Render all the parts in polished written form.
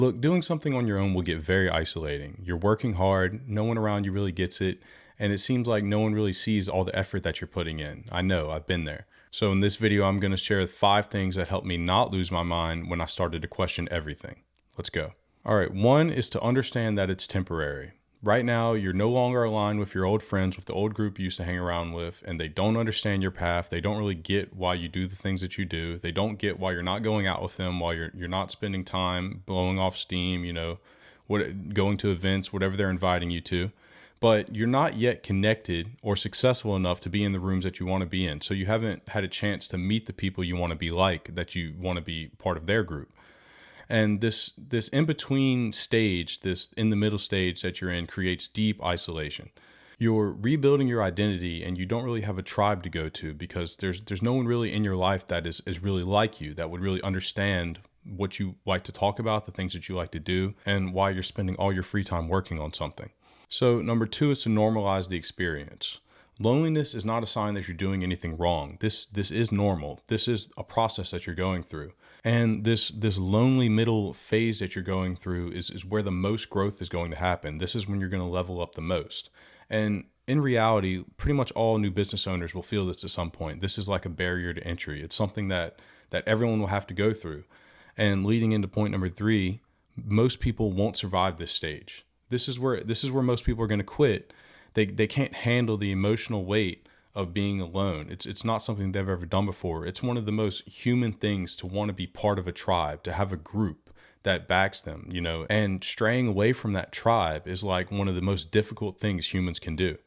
Look, doing something on your own will get very isolating. You're working hard, no one around you really gets it, and it seems like no one really sees all the effort that you're putting in. I know, I've been there. So in this video, I'm going to share 5 things that helped me not lose my mind when I started to question everything. Let's go. All right, 1 is to understand that it's temporary. Right now, you're no longer aligned with your old friends, with the old group you used to hang around with, and they don't understand your path. They don't really get why you do the things that you do. They don't get why you're not going out with them, why you're not spending time blowing off steam, going to events, whatever they're inviting you to. But you're not yet connected or successful enough to be in the rooms that you want to be in. So you haven't had a chance to meet the people you want to be like, that you want to be part of their group. And this in-between stage, this in the middle stage that you're in, creates deep isolation. You're rebuilding your identity and you don't really have a tribe to go to because there's no one really in your life that is really like you, that would really understand what you like to talk about, the things that you like to do, and why you're spending all your free time working on something. So number 2 is to normalize the experience. Loneliness is not a sign that you're doing anything wrong. This is normal. This is a process that you're going through. And this lonely middle phase that you're going through is where the most growth is going to happen. This is when you're going to level up the most. And in reality, pretty much all new business owners will feel this at some point. This is like a barrier to entry. It's something that everyone will have to go through. And leading into point number 3, most people won't survive this stage. This is where most people are going to quit. They can't handle the emotional weight of being alone. It's not something they've ever done before. It's one of the most human things to want to be part of a tribe, to have a group that backs them, and straying away from that tribe is like one of the most difficult things humans can do.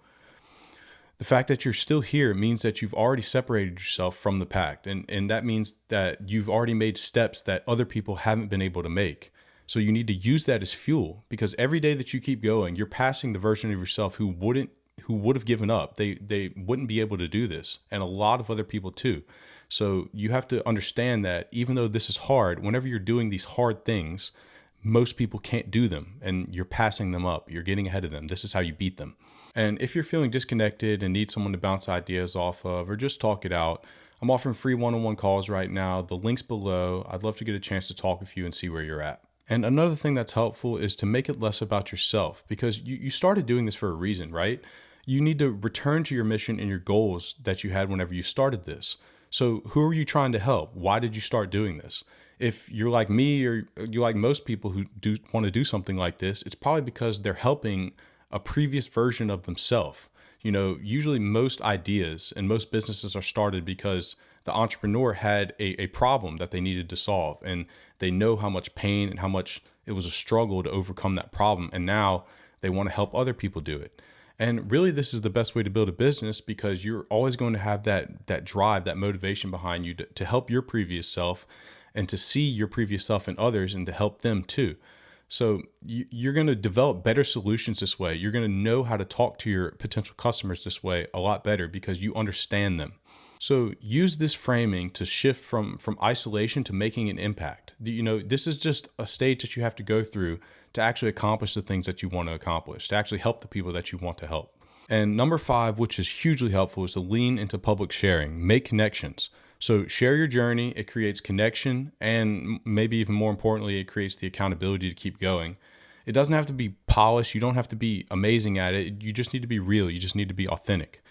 The fact that you're still here means that you've already separated yourself from the pack. And that means that you've already made steps that other people haven't been able to make. So you need to use that as fuel, because every day that you keep going, you're passing the version of yourself who would have given up. They wouldn't be able to do this, and a lot of other people too. So you have to understand that even though this is hard, whenever you're doing these hard things, most people can't do them, and you're passing them up. You're getting ahead of them. This is how you beat them. And if you're feeling disconnected and need someone to bounce ideas off of or just talk it out, I'm offering free one-on-one calls right now. The link's below. I'd love to get a chance to talk with you and see where you're at. And another thing that's helpful is to make it less about yourself, because you started doing this for a reason, right? You need to return to your mission and your goals that you had whenever you started this. So who are you trying to help? Why did you start doing this? If you're like me or you're like most people who do want to do something like this, it's probably because they're helping a previous version of themselves. Usually most ideas and most businesses are started because the entrepreneur had a problem that they needed to solve, and they know how much pain and how much it was a struggle to overcome that problem. And now they want to help other people do it. And really, this is the best way to build a business, because you're always going to have that drive, that motivation behind you to help your previous self and to see your previous self in others and to help them too. So you're going to develop better solutions this way. You're going to know how to talk to your potential customers this way a lot better because you understand them. So use this framing to shift from isolation to making an impact. This is just a stage that you have to go through to actually accomplish the things that you want to accomplish, to actually help the people that you want to help. And number 5, which is hugely helpful, is to lean into public sharing. Make connections. So share your journey. It creates connection, and maybe even more importantly, it creates the accountability to keep going. It doesn't have to be polished. You don't have to be amazing at it. You just need to be real. You just need to be authentic.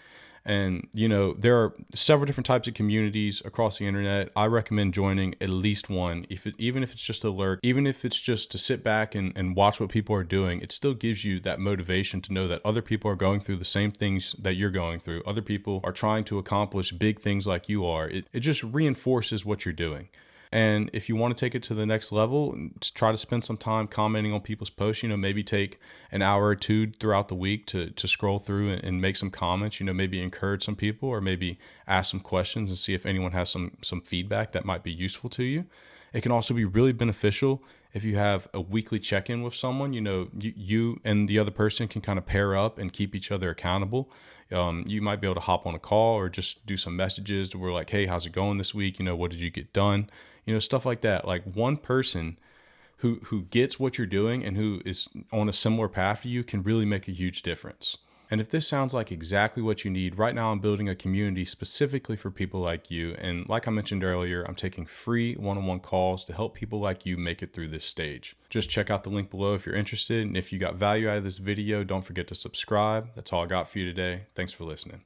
And, there are several different types of communities across the internet. I recommend joining at least one, even if it's just a lurk, even if it's just to sit back and watch what people are doing. It still gives you that motivation to know that other people are going through the same things that you're going through. Other people are trying to accomplish big things like you are. It just reinforces what you're doing. And if you want to take it to the next level, try to spend some time commenting on people's posts. Maybe take an hour or 2 throughout the week to scroll through and make some comments. Maybe encourage some people, or maybe ask some questions and see if anyone has some feedback that might be useful to you. It can also be really beneficial if you have a weekly check-in with someone. You and the other person can kind of pair up and keep each other accountable. You might be able to hop on a call or just do some messages where like, hey, how's it going this week? What did you get done? Stuff like that. Like one person who gets what you're doing and who is on a similar path to you can really make a huge difference. And if this sounds like exactly what you need, right now I'm building a community specifically for people like you. And like I mentioned earlier, I'm taking free one-on-one calls to help people like you make it through this stage. Just check out the link below if you're interested. And if you got value out of this video, don't forget to subscribe. That's all I got for you today. Thanks for listening.